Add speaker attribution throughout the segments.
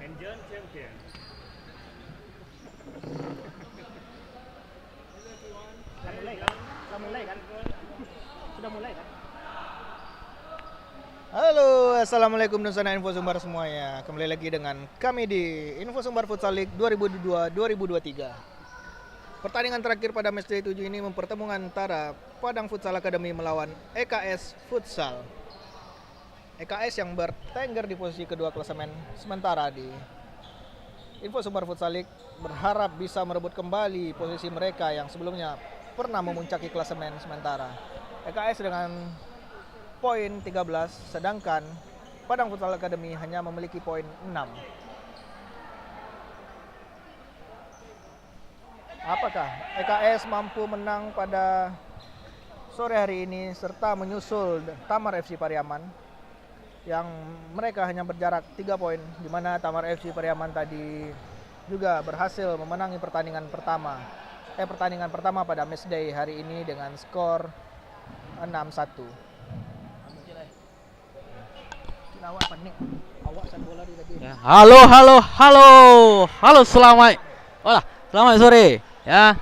Speaker 1: Engine champion.
Speaker 2: Sudah mulai kan? Sudah mulai kan? Sudah mulai kan?
Speaker 3: Halo, assalamualaikum dan sana info sumber semuanya. Kembali lagi dengan kami di Info Sumber Futsal League 2022-2023. Pertandingan terakhir pada matchday 7 ini mempertemukan antara Padang Futsal Academy melawan EKS Futsal. EKS yang bertengger di posisi kedua klasemen sementara di Info Sumber Futsal League berharap bisa merebut kembali posisi mereka yang sebelumnya pernah memuncaki klasemen sementara. EKS dengan poin 13, sedangkan Padang Futsal Academy hanya memiliki poin 6. Apakah EKS mampu menang pada sore hari ini serta menyusul Tamar FC Pariaman yang mereka hanya berjarak 3 poin, di mana Tamar FC Pariaman tadi juga berhasil memenangi pertandingan pertama pada matchday hari ini dengan skor 6-1. Awak panik. Awak satu bola di tadi.
Speaker 4: Ya, halo, selamat sore ya.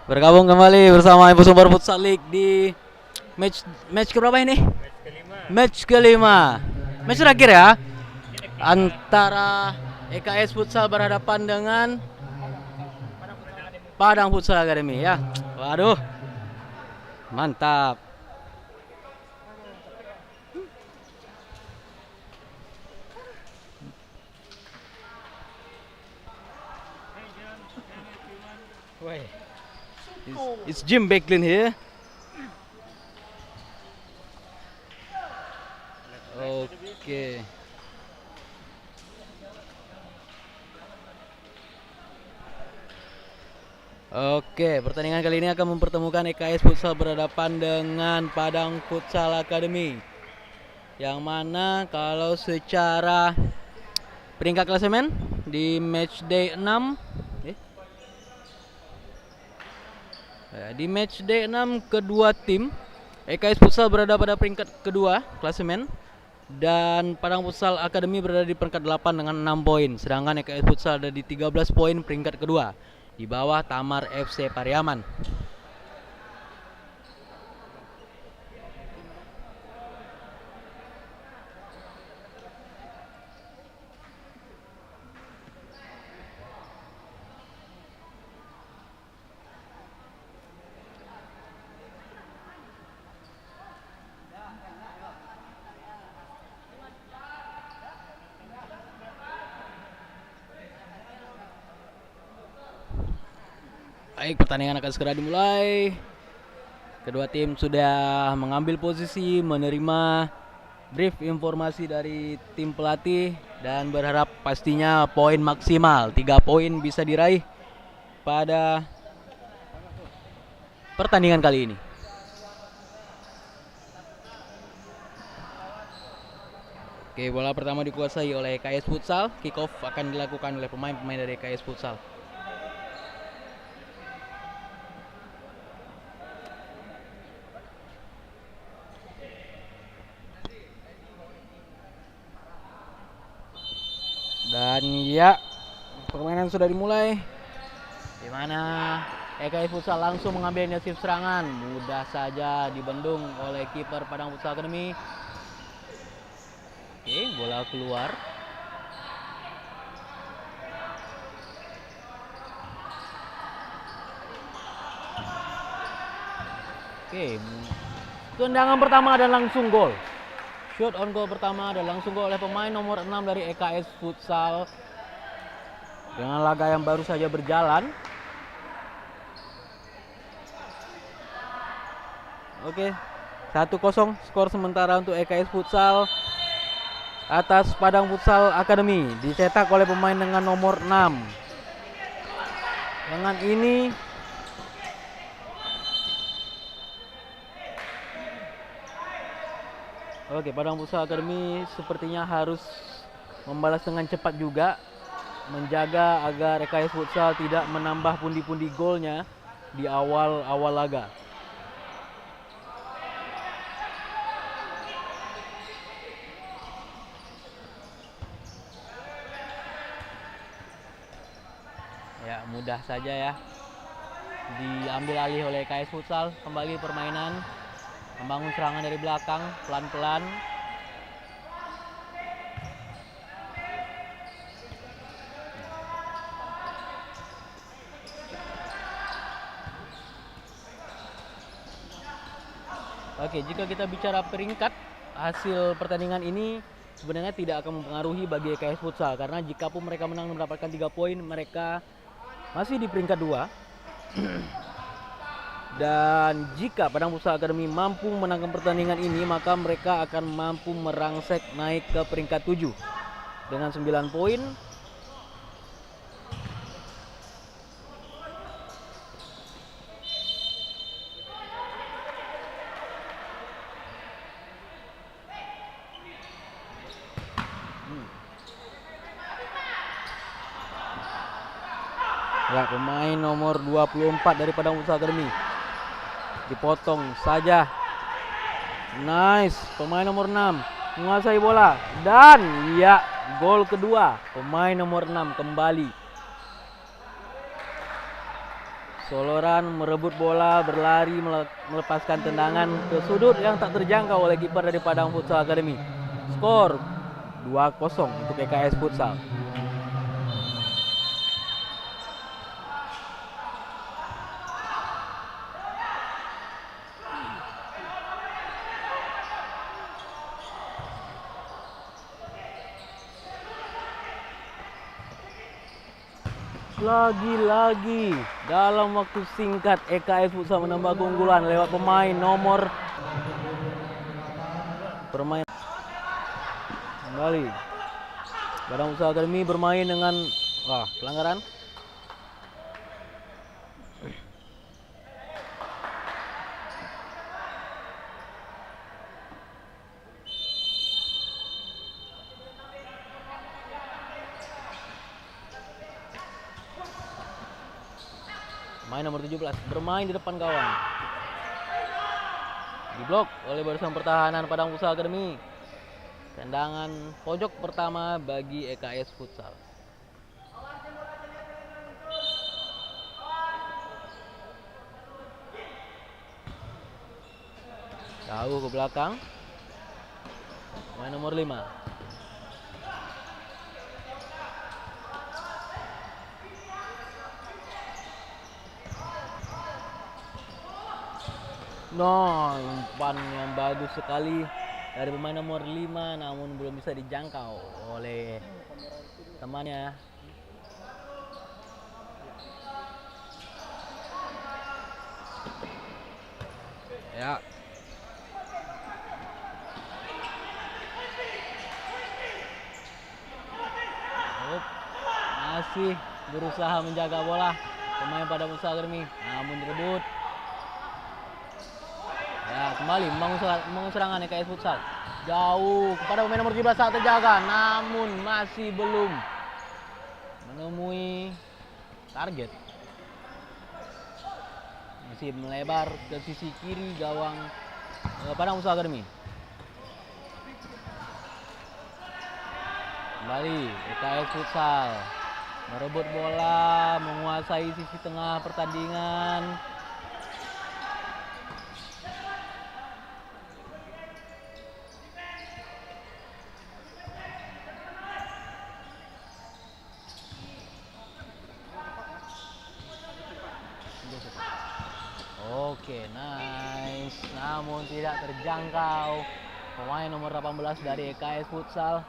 Speaker 4: Bergabung kembali bersama Info Sumber Futsal League di match keberapa ini? Match kelima. Match terakhir ya. Antara EKS Futsal berhadapan dengan Padang Futsal Academy ya. Waduh. Mantap. It's Jim Becklin here. Oke. Oke, pertandingan kali ini akan mempertemukan EKS Futsal berhadapan dengan Padang Futsal Academy. Yang mana kalau secara peringkat klasemen di matchday 6 di matchday 6 kedua tim EKS Futsal berada pada peringkat kedua klasemen dan Padang Futsal Academy berada di peringkat 8 dengan 6 poin, sedangkan EKS Futsal ada di 13 poin peringkat kedua di bawah Tamar FC Pariaman. Baik, pertandingan akan segera dimulai. Kedua tim sudah mengambil posisi, menerima brief informasi dari tim pelatih dan berharap pastinya poin maksimal 3 poin bisa diraih pada pertandingan kali ini. Oke, bola pertama dikuasai oleh EKS Futsal. Kick off akan dilakukan oleh pemain-pemain dari EKS Futsal. Dan ya, permainan sudah dimulai, di mana EKS Futsal langsung mengambil inisiatif serangan. Mudah saja dibendung oleh kiper Padang Futsal Academy. Oke, bola keluar. Oke, tendangan pertama dan langsung gol. Shot on goal pertama dan langsung gol oleh pemain nomor 6 dari EKS Futsal. Dengan laga yang baru saja berjalan. Oke, 1-0 skor sementara untuk EKS Futsal atas Padang Futsal Academy. Dicetak oleh pemain dengan nomor 6. Dengan ini Oke, Padang Futsal Academy sepertinya harus membalas dengan cepat juga, menjaga agar EKS Futsal tidak menambah pundi-pundi golnya di awal laga. mudah saja ya. Diambil alih oleh EKS Futsal. Kembali permainan, membangun serangan dari belakang pelan-pelan. Oke, jika kita bicara peringkat, hasil pertandingan ini sebenarnya tidak akan mempengaruhi bagi EKS Futsal, karena jika pun mereka menang mendapatkan 3 poin, mereka masih di peringkat 2. Dan jika Padang Futsal Academy mampu menangkan pertandingan ini, maka mereka akan mampu merangsek naik ke peringkat 7 dengan 9 poin. Ya, pemain nomor 24 dari Padang Futsal Academy dipotong saja. Nice, pemain nomor 6 menguasai bola dan ya, gol kedua pemain nomor 6 kembali. Soloran merebut bola, berlari melepaskan tendangan ke sudut yang tak terjangkau oleh kiper dari Padang Futsal Academy. Skor 2-0 untuk EKS Futsal. Lagi-lagi dalam waktu singkat EKS Futsal menambah keunggulan lewat pemain nomor kembali. Padang Futsal Academy bermain dengan pelanggaran. Pemain nomor 17 bermain di depan gawang. Diblok oleh barisan pertahanan Padang Futsal Academy. Tendangan pojok pertama bagi EKS Futsal. Jauh ke belakang. Pemain nomor 5. Umpan yang bagus sekali dari pemain nomor 5, namun belum bisa dijangkau oleh temannya. Ya. Masih berusaha menjaga bola pemain Padang Futsal Academy, namun direbut. Ya, kembali membangun serangan EKS Futsal. Jauh kepada pemain nomor 17 saat terjaga, namun masih belum menemui target. Masih melebar ke sisi kiri gawang Padang Futsal Academy. Kembali EKS Futsal merebut bola, menguasai sisi tengah pertandingan. Oke, nice. Namun tidak terjangkau pemain nomor 18 dari EKS Futsal.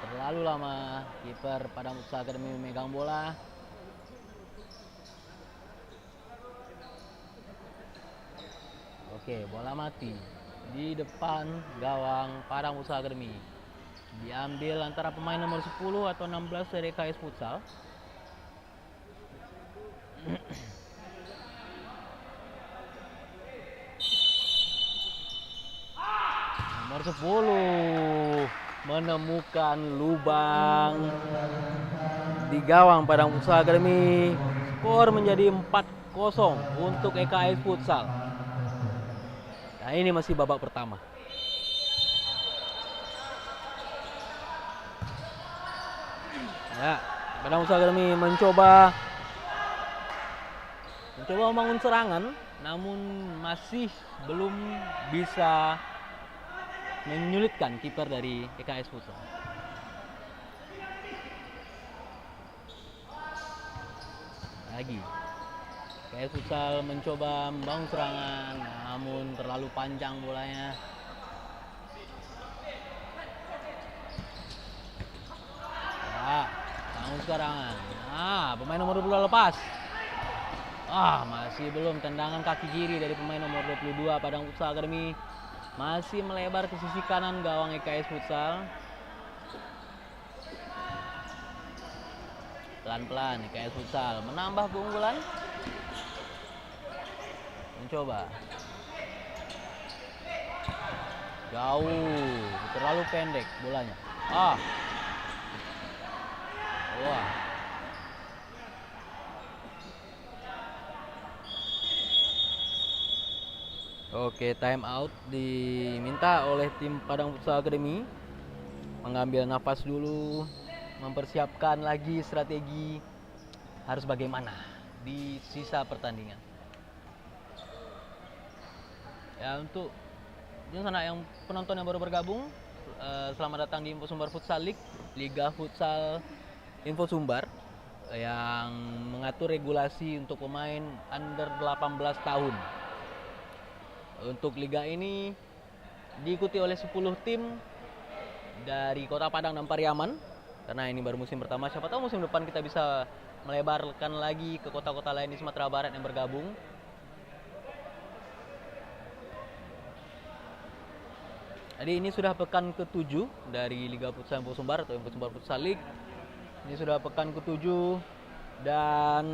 Speaker 4: Terlalu lama kiper Padang Futsal Academy memegang bola. Oke, bola mati di depan gawang Padang Futsal Academy. Diambil antara pemain nomor 10 atau 16 dari EKS Futsal. Nomor 10 menemukan lubang di gawang Padang Futsal Academy. Skor menjadi 4-0 untuk EKS Futsal. Nah, ini masih babak pertama. Ya, Padang Usaha Akademi mencoba membangun serangan, namun masih belum bisa menyulitkan kiper dari EKS Futsal. Lagi EKS Futsal mencoba membangun serangan, namun terlalu panjang bolanya. Ya, bangun serangan. Pemain nomor 22 lepas. Masih belum, tendangan kaki kiri dari pemain nomor 22 Padang Futsal Akademi. Masih melebar ke sisi kanan gawang EKS Futsal. Pelan-pelan EKS Futsal menambah keunggulan. Mencoba. Jauh, terlalu pendek bolanya. Oke, time out diminta oleh tim Padang Futsal Academy. Mengambil nafas dulu, mempersiapkan lagi strategi harus bagaimana di sisa pertandingan. Ya, untuk yang penonton yang baru bergabung, selamat datang di Info Sumbar Futsal League, Liga Futsal Info Sumbar yang mengatur regulasi untuk pemain under 18 tahun. Untuk liga ini diikuti oleh 10 tim dari Kota Padang dan Pariaman. Karena ini baru musim pertama, siapa tahu musim depan kita bisa melebarkan lagi ke kota-kota lain di Sumatera Barat yang bergabung. Jadi ini sudah pekan ke-7 dari Liga Futsal Info Sumbar atau Info Sumbar Futsal League. Ini sudah pekan ke-7 dan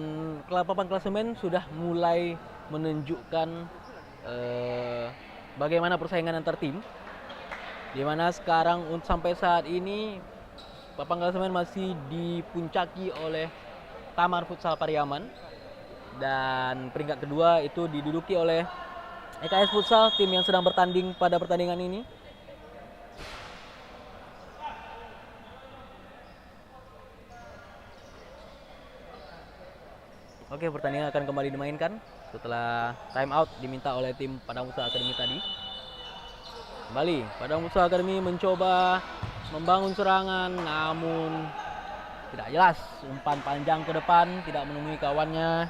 Speaker 4: papan klasemen sudah mulai menunjukkan bagaimana persaingan antar tim, di mana sekarang sampai saat ini papan klasemen masih dipuncaki oleh Tamar Futsal Pariaman, dan peringkat kedua itu diduduki oleh EKS Futsal, tim yang sedang bertanding pada pertandingan ini. Oke, pertandingan akan kembali dimainkan setelah time out diminta oleh tim Padang Futsal Academy tadi. Kembali, Padang Futsal Academy mencoba membangun serangan, namun tidak jelas. Umpan panjang ke depan, tidak menemui kawannya.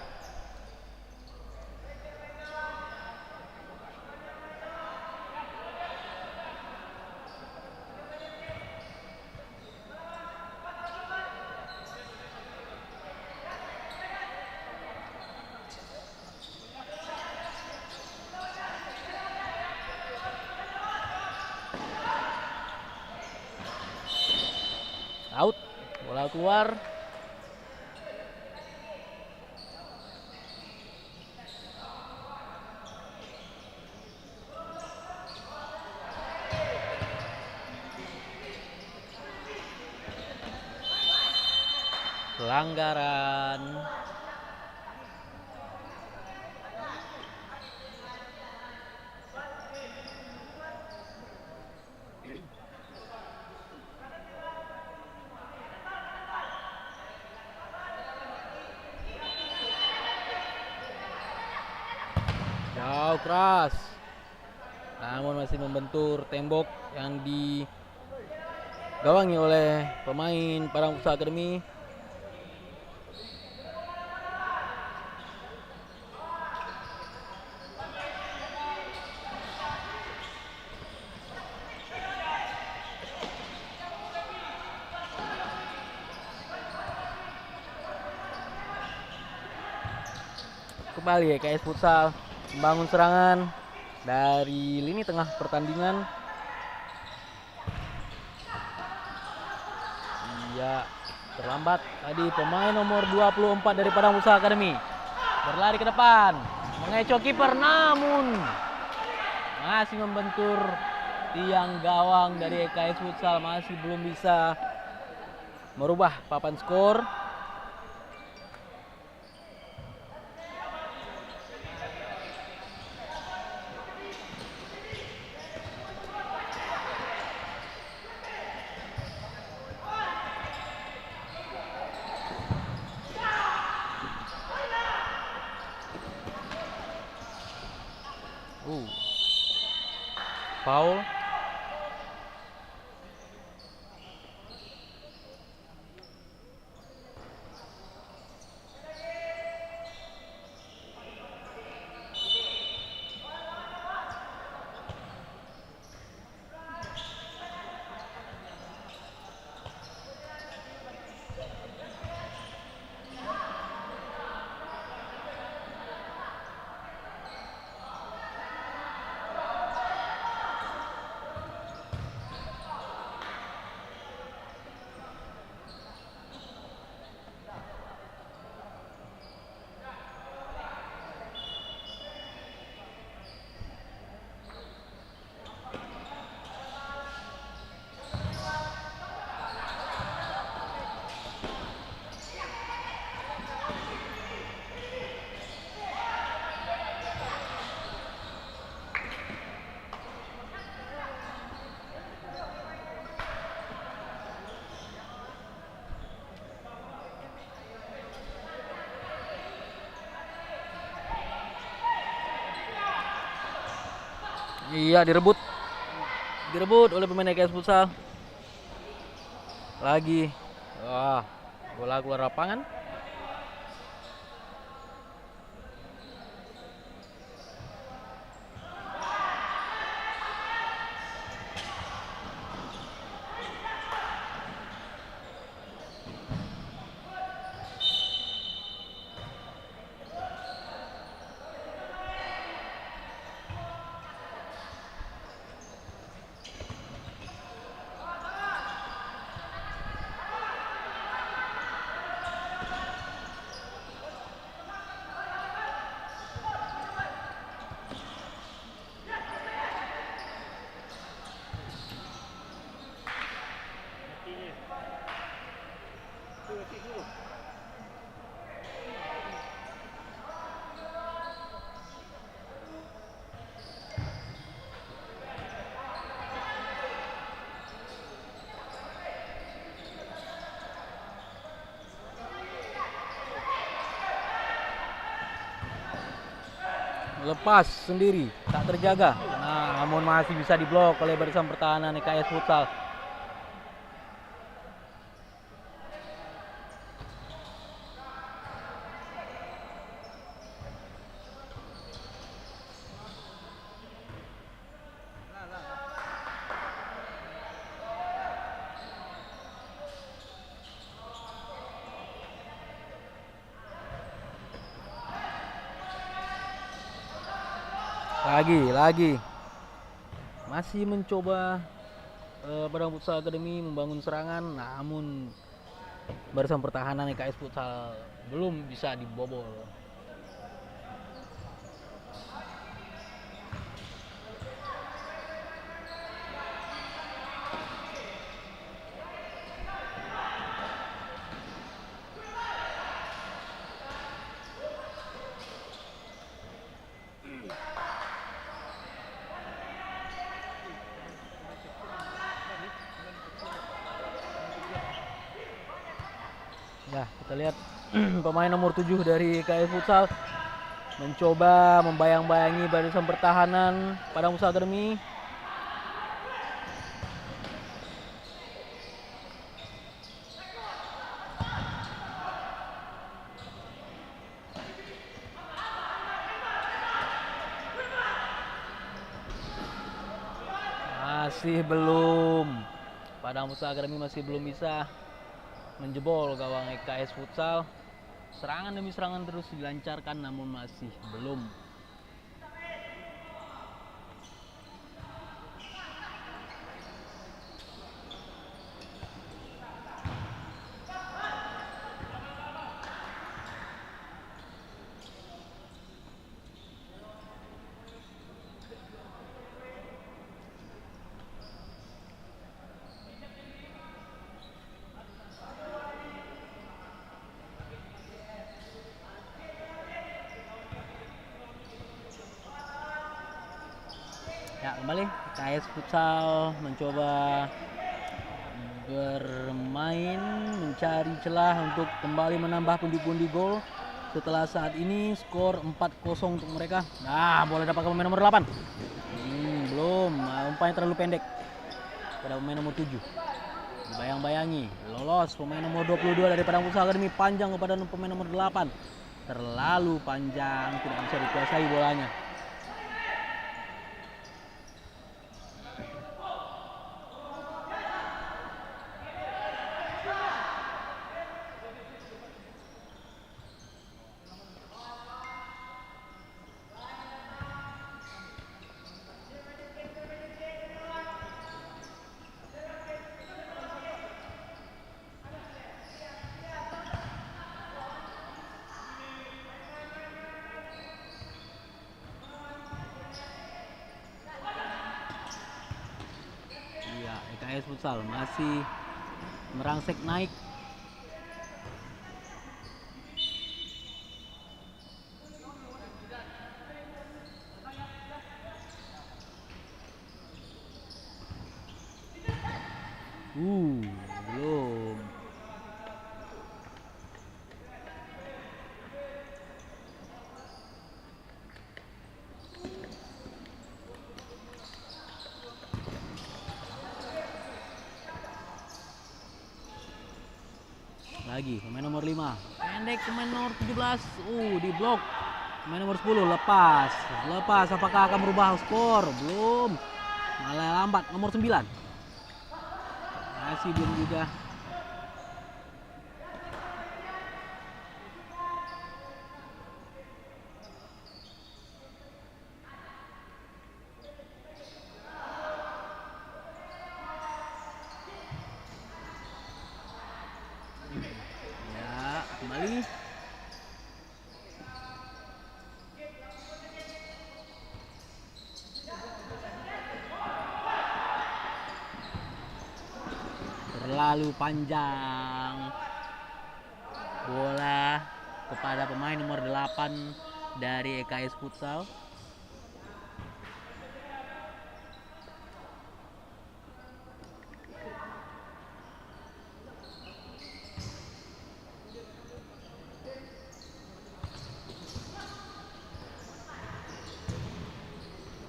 Speaker 4: Out, bola keluar. Pelanggaran. Jauh keras, namun masih membentur tembok yang digawangi oleh pemain Padang Futsal Academy. Kembali EKS Futsal membangun serangan dari lini tengah pertandingan. Iya, terlambat tadi pemain nomor 24 dari Padang Futsal Academy. Berlari ke depan, mengecoh kiper, namun masih membentur tiang gawang dari EKS Futsal, masih belum bisa merubah papan skor. foul. Iya, direbut oleh pemain EKS Futsal. Lagi, wah, bola keluar lapangan. Lepas sendiri, tak terjaga. Nah, namun masih bisa diblok oleh barisan pertahanan EKS Futsal. Lagi masih mencoba Padang Futsal Academy membangun serangan, namun barisan pertahanan EKS Futsal belum bisa dibobol. Ya, kita lihat pemain nomor 7 dari KF Futsal mencoba membayang-bayangi barisan pertahanan Padang Futsal Academy. Masih belum. Padang Futsal Academy masih belum bisa menjebol gawang EKS Futsal. Serangan demi serangan terus dilancarkan namun masih belum. Ya, kembali KS Futsal mencoba bermain mencari celah untuk kembali menambah pundi-pundi gol setelah saat ini skor 4-0 untuk mereka. Nah, boleh dapat pemain nomor 8. belum. Umpannya terlalu pendek pada pemain nomor 7. Bayang-bayangi, lolos pemain nomor 22 dari Padang Futsal Academy, panjang kepada pemain nomor 8. Terlalu panjang, tidak bisa dikuasai bolanya. EKS Futsal masih merangsek naik. Belum. Lagi pemain nomor 5. Pendek pemain nomor 17. Di blok. Pemain nomor 10 lepas. Apakah akan merubah skor? Belum. Malah lambat nomor 9. Masih belum juga. Kembali. Terlalu panjang bola kepada pemain nomor 8 dari EKS Futsal.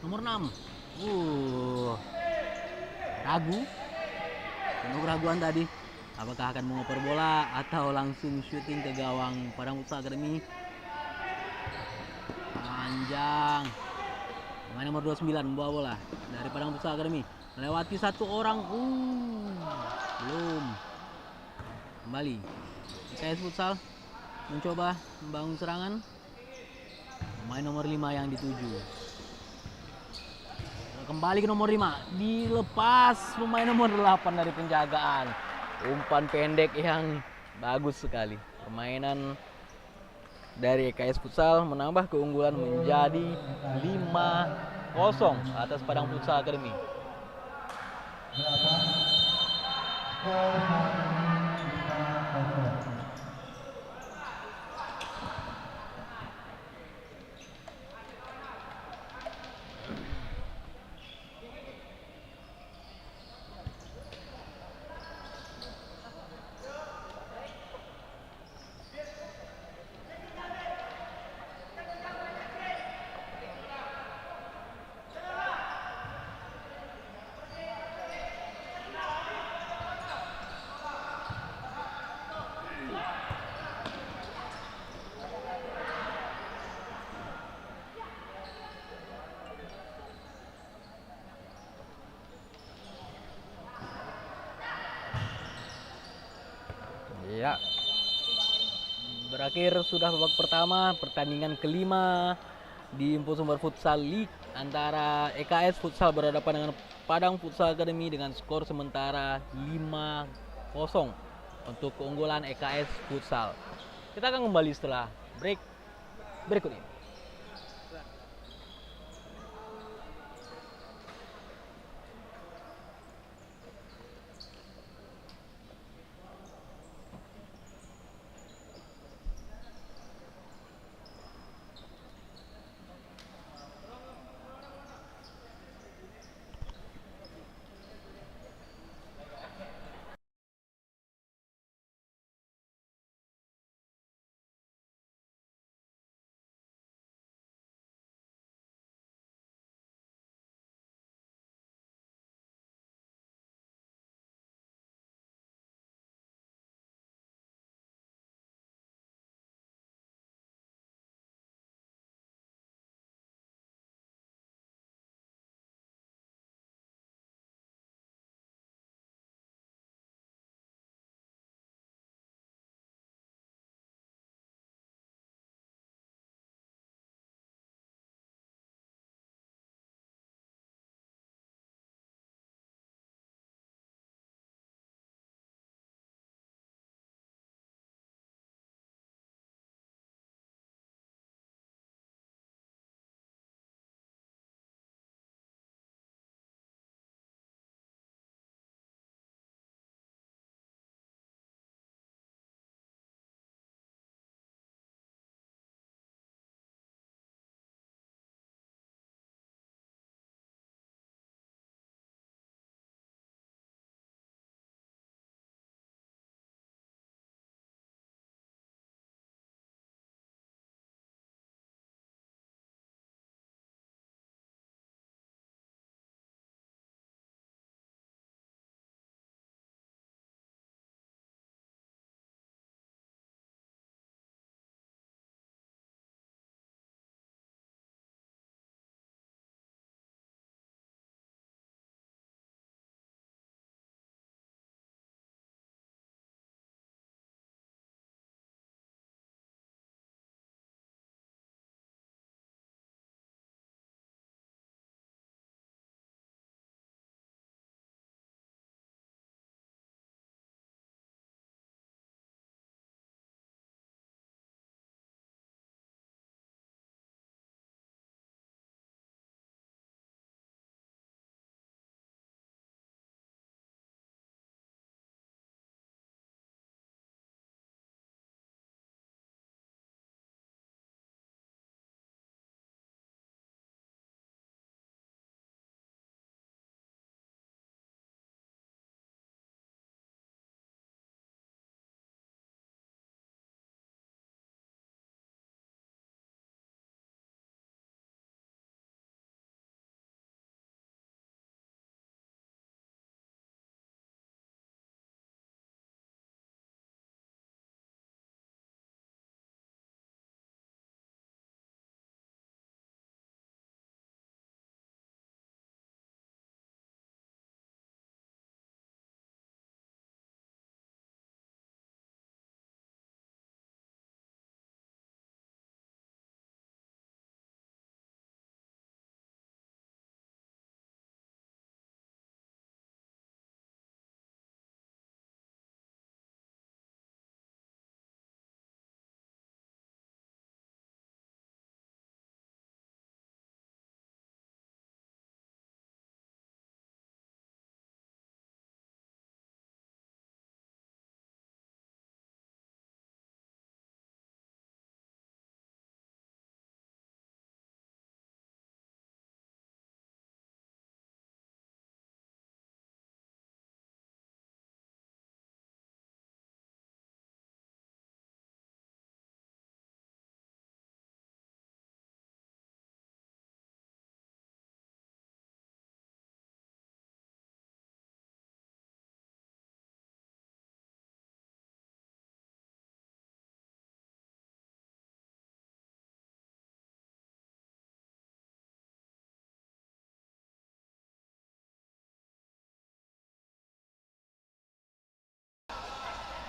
Speaker 4: Nomor 6. Ragu. Penuh keraguan tadi. Apakah akan mengoper bola atau langsung syuting ke gawang Padang Futsal Academy. Panjang. Pemain nomor 29 membawa bola dari Padang Futsal Academy. Melewati satu orang. Belum. Kembali. EKS Futsal mencoba membangun serangan. Pemain nomor 5 yang dituju. Kembali ke nomor 5. Dilepas pemain nomor 8 dari penjagaan. Umpan pendek yang bagus sekali. Permainan dari EKS Futsal menambah keunggulan menjadi 5-0 atas Padang Futsal Academy. Ya, berakhir sudah babak pertama, pertandingan kelima di Info Sumber Futsal League antara EKS Futsal berhadapan dengan Padang Futsal Academy dengan skor sementara 5-0 untuk keunggulan EKS Futsal. Kita akan kembali setelah break berikut ini.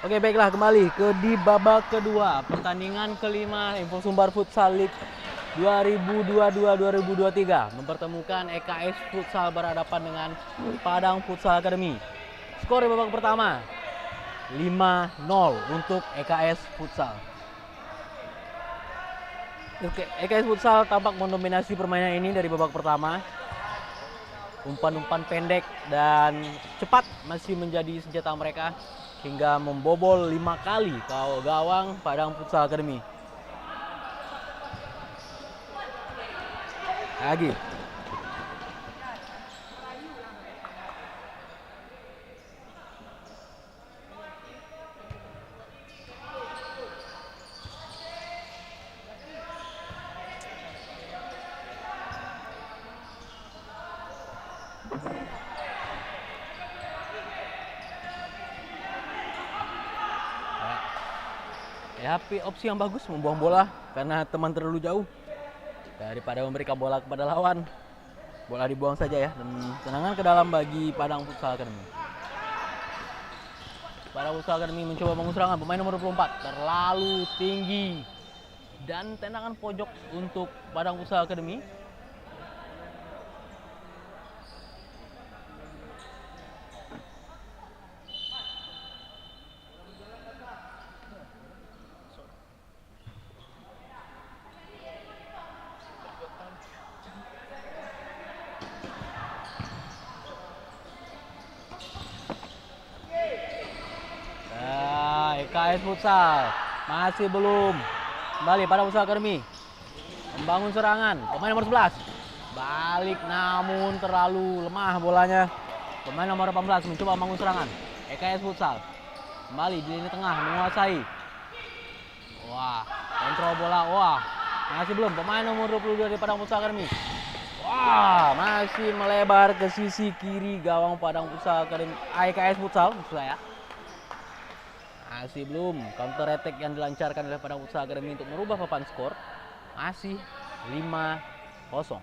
Speaker 4: Oke, baiklah, kembali ke di babak kedua pertandingan kelima Info Sumbar Futsal League 2022-2023 mempertemukan EKS Futsal berhadapan dengan Padang Futsal Academy. Skor di babak pertama 5-0 untuk EKS Futsal. EKS Futsal tampak mendominasi permainan ini dari babak pertama. Umpan-umpan pendek dan cepat masih menjadi senjata mereka hingga membobol 5 kali gawang Padang Futsal Academy. Lagi. Opsi yang bagus membuang bola karena teman terlalu jauh. Daripada memberikan bola kepada lawan, bola dibuang saja ya, dan tendangan ke dalam bagi Padang Futsal Academy. Padang Futsal Academy mencoba bangun serangan, pemain nomor 24 terlalu tinggi dan tendangan pojok untuk Padang Futsal Academy. EKS Futsal masih belum. Kembali Padang Futsal Academy membangun serangan, pemain nomor 11 balik namun terlalu lemah bolanya. Pemain nomor 18 mencoba membangun serangan. EKS Futsal kembali di lini tengah menguasai. Wah, kontrol bola. Wah, masih belum. Pemain nomor 22 di Padang Futsal Academy. Wah, masih melebar ke sisi kiri gawang Padang Futsal Academy. EKS Futsal maksud saya. Masih belum. Counter attack yang dilancarkan oleh Padang Futsal Academy untuk merubah papan skor. Masih 5-0.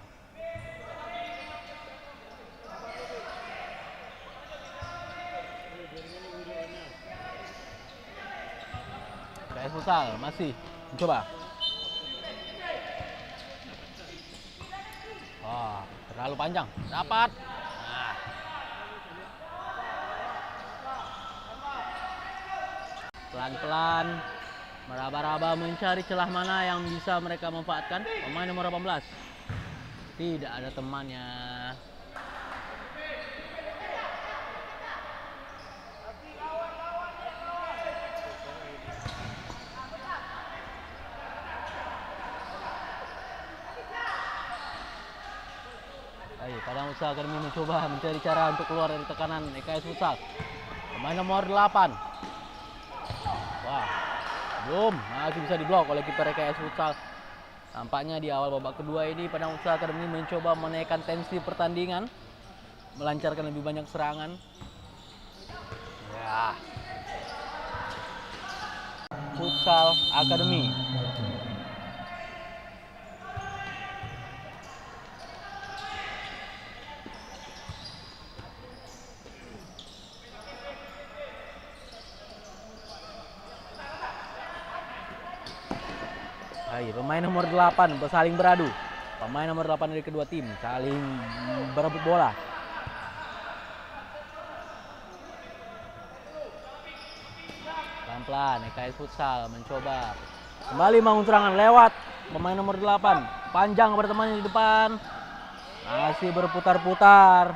Speaker 4: EKS Futsal masih mencoba. Wah, terlalu panjang. Dapat. Pelan-pelan meraba-raba mencari celah mana yang bisa mereka manfaatkan. Pemain nomor 18 tidak ada temannya. Ayo, Padang Futsal Academy mencoba mencari cara untuk keluar dari tekanan EKS Futsal. Pemain nomor 8. Wah, belum, masih bisa diblok oleh kiper EKS Futsal. Tampaknya di awal babak kedua ini Padang Futsal Academy mencoba menaikkan tensi pertandingan, melancarkan lebih banyak serangan. Ya. Futsal Academy. Pemain nomor 8 saling beradu. Pemain nomor 8 dari kedua tim saling berebut bola. Pelan-pelan EKS Futsal mencoba kembali bangun serangan lewat pemain nomor 8. Panjang kepada temannya di depan. Masih berputar-putar.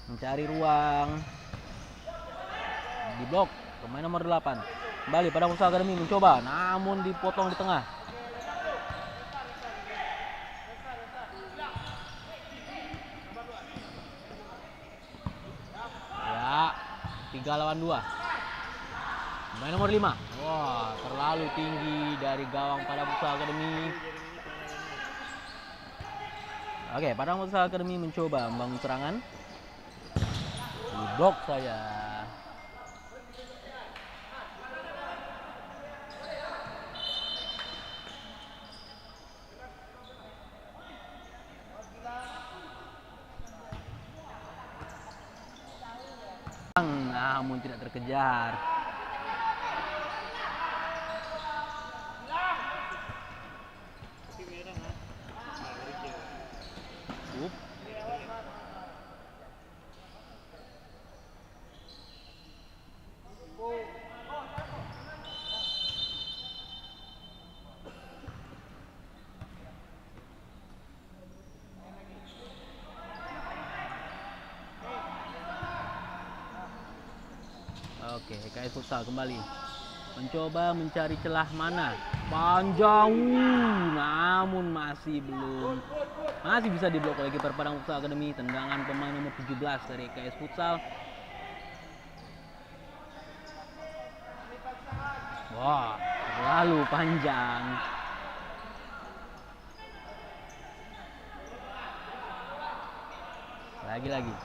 Speaker 4: Mencari ruang. Diblok pemain nomor 8. Kembali Padang Futsal Academy mencoba namun dipotong di tengah. Ya, 3 lawan 2. Pemain nomor 5. Wah, terlalu tinggi dari gawang Padang Futsal Academy. Oke, Padang Futsal Academy mencoba membangun serangan. Diblok saja. Namun tidak terkejar. Oke, EKS Futsal kembali mencoba mencari celah mana panjang, namun masih bisa diblok oleh kiper Padang Futsal Academy. Tendangan pemain nomor 17 dari EKS Futsal. Wah, terlalu panjang. Lagi-lagi.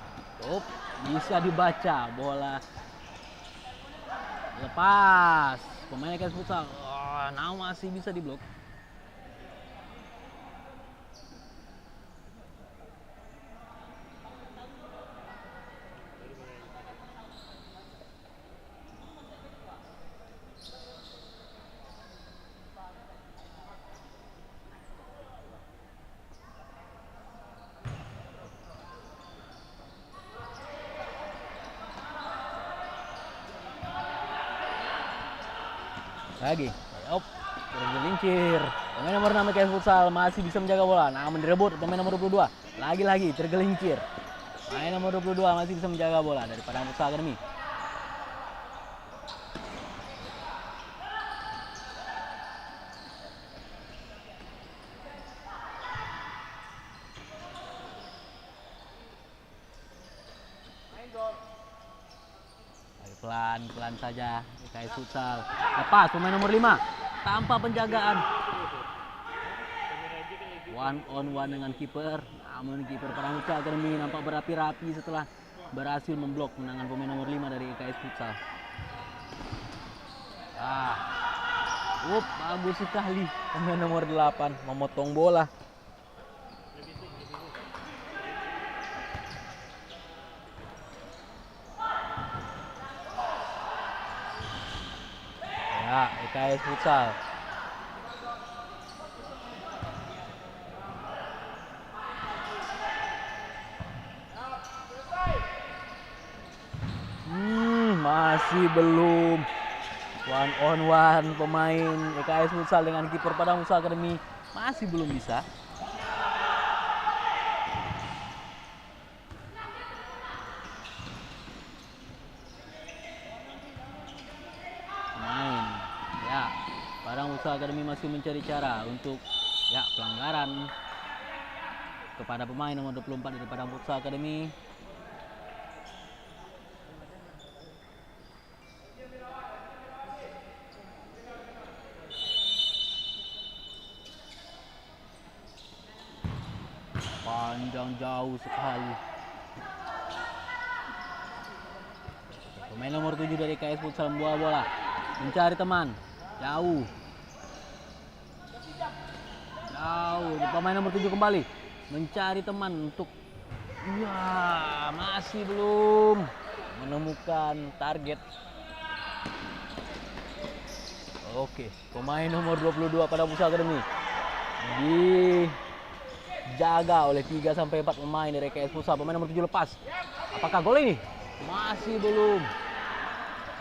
Speaker 4: Bisa dibaca bola. Lepas. Pemain EKS Futsal. Nah masih bisa diblok. Lagi, tergelincir. Pemain nomor 6 EKS Futsal masih bisa menjaga bola, namun direbut pemain nomor 22. Lagi-lagi tergelincir. Pemain nomor 22 masih bisa menjaga bola dari Padang Futsal Academy. Pelan-pelan saja EKS Futsal. Lepas pemain nomor 5 tanpa penjagaan. One on one dengan kiper. Namun kiper Padang Futsal Academy nampak berapi-rapi setelah berhasil memblok tendangan pemain nomor 5 dari EKS Futsal. Bagus sekali pemain nomor 8 memotong bola. EKS Futsal. Masih belum. One on one pemain EKS Futsal dengan kiper Padang Futsal Academy masih belum bisa. Padang Futsal Academy masih mencari cara untuk pelanggaran kepada pemain nomor 24 dari Padang Futsal Academy. Panjang jauh sekali. Pemain nomor 7 dari KS Futsal membawa bola, mencari teman. Jauh. Pemain nomor 7 kembali mencari teman untuk masih belum menemukan target. Oke, pemain nomor 22 Padang Futsal Academy dijaga oleh 3 sampai 4 pemain dari KS Futsal. Pemain nomor 7 lepas. Apakah gol ini? Masih belum.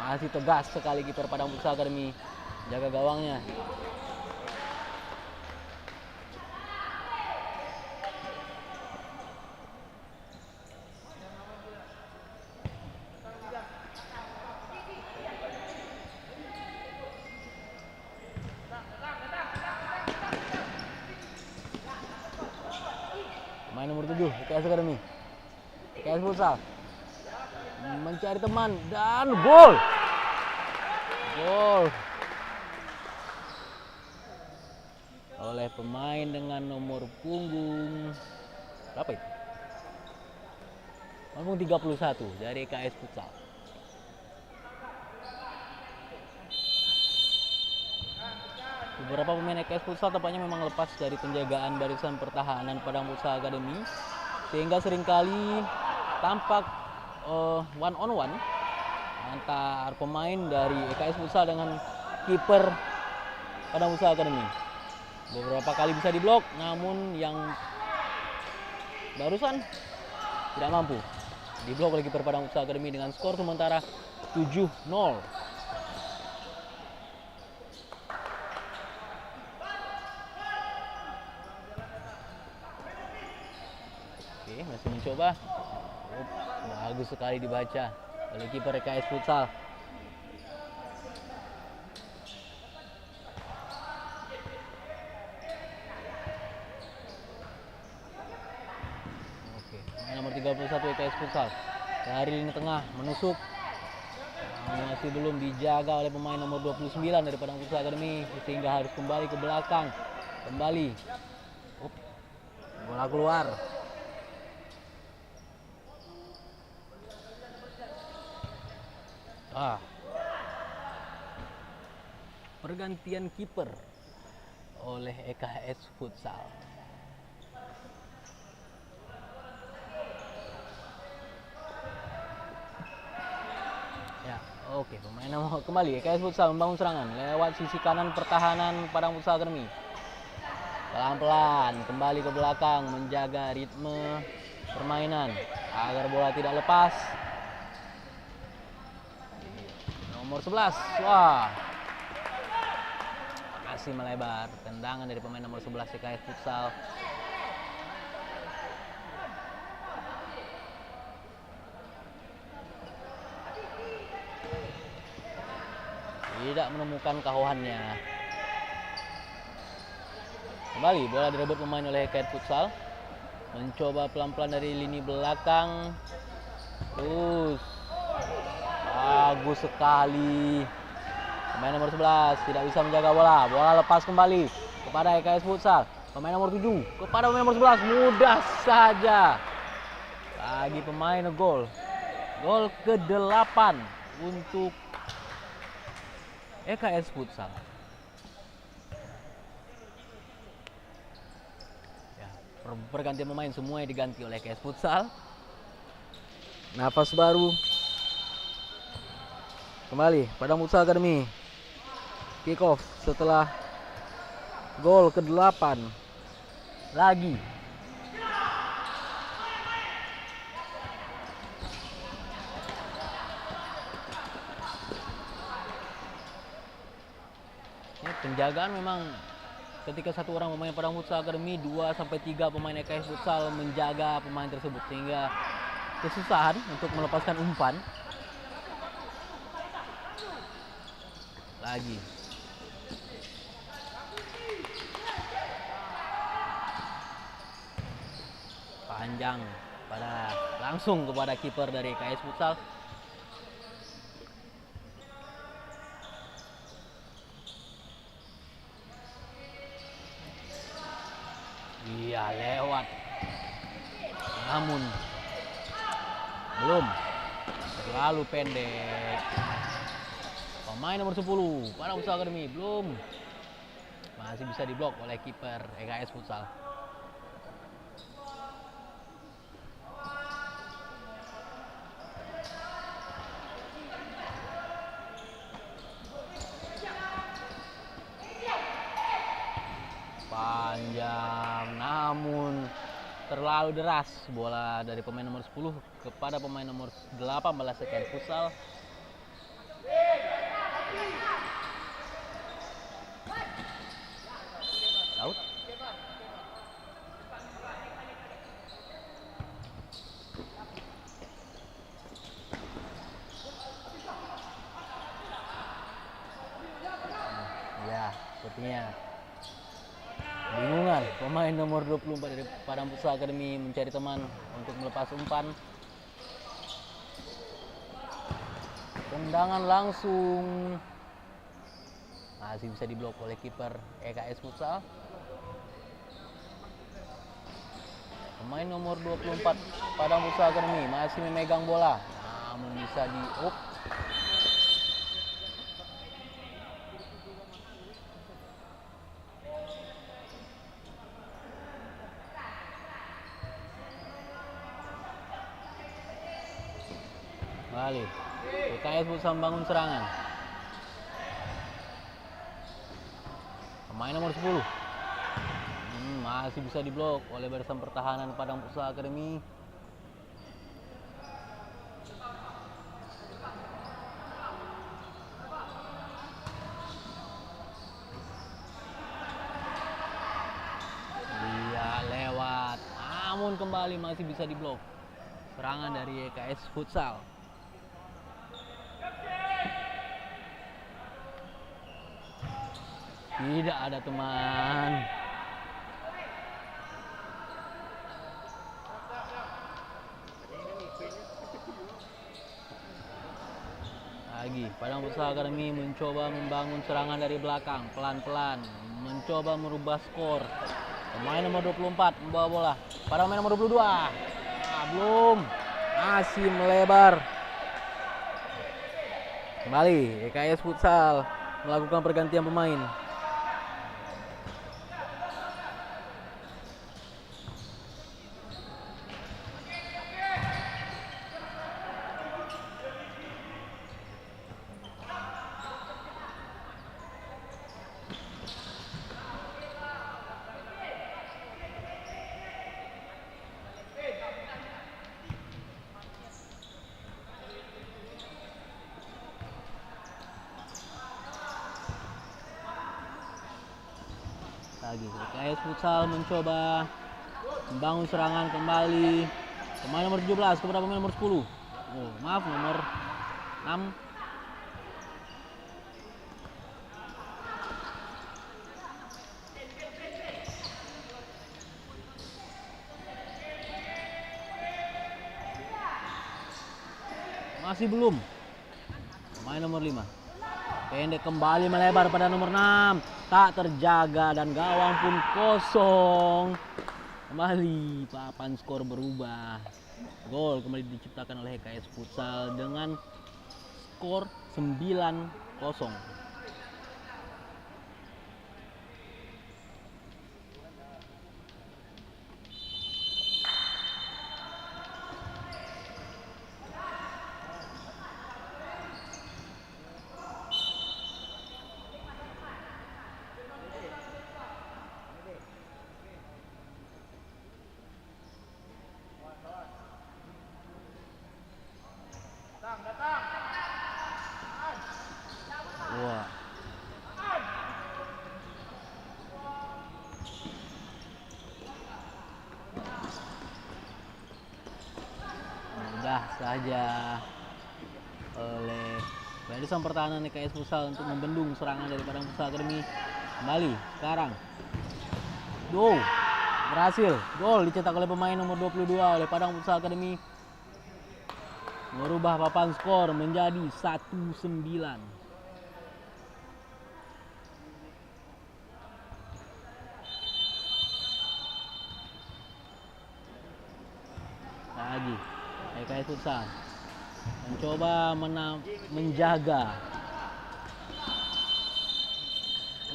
Speaker 4: Masih tegas sekali kiper Padang Futsal Academy jaga gawangnya. Pemain nomor 7 KS Academy, KS Futsal mencari teman dan gol. Oleh pemain dengan nomor punggung berapa itu? Punggung 31 dari KS Futsal. Beberapa pemain KS Futsal tampaknya memang lepas dari penjagaan barisan pertahanan Padang Futsal Academy, sehingga seringkali tampak one on one antar pemain dari EKS Futsal dengan kiper Padang Futsal Academy. Beberapa kali bisa diblok, namun yang barusan tidak mampu diblok oleh kiper Padang Futsal Academy dengan skor sementara 7-0. Oke, masih mencoba. Bagus sekali dibaca oleh kiper EKS Futsal. 31 EKS Futsal. Dari lini tengah menusuk. Masih belum dijaga oleh pemain nomor 29 dari Padang Futsal Academy, sehingga harus kembali ke belakang. Kembali. Bola keluar. Pergantian kiper oleh EKS Futsal. Ya, oke, pemain nomor kembali EKS Futsal membangun serangan lewat sisi kanan pertahanan Padang Futsal Academy. Pelan-pelan kembali ke belakang menjaga ritme permainan agar bola tidak lepas. Nomor 11. Wah. Masih melebar. Tendangan dari pemain nomor 11 EKS Futsal. Tidak menemukan kawannya. Kembali bola direbut pemain oleh EKS Futsal. Mencoba pelan-pelan dari lini belakang. Terus bagus sekali. Pemain nomor 11 tidak bisa menjaga bola. Bola lepas kembali kepada EKS Futsal. Pemain nomor 7 kepada pemain nomor 11. Mudah saja. Lagi pemain gol. Gol ke-8 untuk EKS Futsal. Ya, pergantian pemain semuanya diganti oleh EKS Futsal. Nafas baru. Kembali Padang Futsal Academy. Kick off setelah gol ke-8. Lagi. Ya, penjagaan memang ketika satu orang pemain Padang Futsal Academy, 2 sampai 3 pemain EKS Futsal menjaga pemain tersebut sehingga kesusahan untuk melepaskan umpan. Lagi. Panjang langsung kepada kiper dari EKS Futsal. Iya, lewat. Namun belum. Terlalu pendek. Pemain nomor 10 Padang Futsal Academy belum. Masih bisa diblok oleh kiper EKS Futsal. Panjang namun terlalu deras bola dari pemain nomor 10 kepada pemain nomor 18 EKS Futsal. Out. Ya, sepertinya bingungan pemain nomor 24 dari Padang Futsal Academy mencari teman untuk melepas umpan. Tendangan langsung masih bisa diblok oleh kiper EKS Futsal. Pemain nomor 24 Padang Futsal Academy masih memegang bola, namun bisa kembali. EKS Futsal membangun serangan. Pemain nomor 10 masih bisa diblok oleh barisan pertahanan Padang Futsal Academy. Iya, lewat. Namun kembali masih bisa diblok. Serangan dari EKS Futsal. Tidak ada teman. Lagi Padang Futsal Academy mencoba membangun serangan dari belakang pelan-pelan, mencoba merubah skor. Pemain nomor 24 membawa bola pada pemain nomor 22. Belum, masih melebar. Kembali EKS Futsal melakukan pergantian pemain. Lagi EKS Futsal mencoba membangun serangan kembali. Pemain nomor 17 kepada pemain nomor 10. Oh, maaf, nomor 6. Masih belum. Pemain nomor 5. Pendek kembali melebar pada nomor 6. Tak terjaga dan gawang pun kosong. Kembali papan skor berubah. Gol kembali diciptakan oleh EKS Futsal dengan skor 9-0. Wah. Mudah saja oleh barisan pertahanan EKS Futsal untuk membendung serangan dari Padang Futsal Academy. Kembali sekarang. Berhasil. Gol dicetak oleh pemain nomor 22 oleh Padang Futsal Academy. Merubah papan skor menjadi 1-9. Lagi EKS Futsal mencoba menjaga,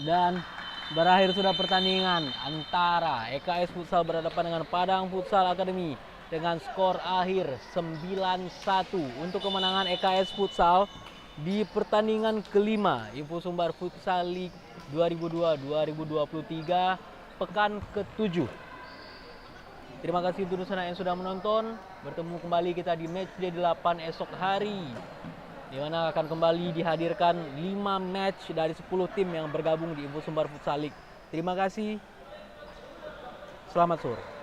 Speaker 4: dan berakhir sudah pertandingan antara EKS Futsal berhadapan dengan Padang Futsal Academy dengan skor akhir 9-1 untuk kemenangan EKS Futsal di pertandingan kelima Info Sumbar Futsal League 2002-2023 pekan ke-7. Terima kasih untuk sana yang sudah menonton. Bertemu kembali kita di matchday 8 esok hari, di mana akan kembali dihadirkan 5 match dari 10 tim yang bergabung di Info Sumbar Futsal League. Terima kasih. Selamat sore.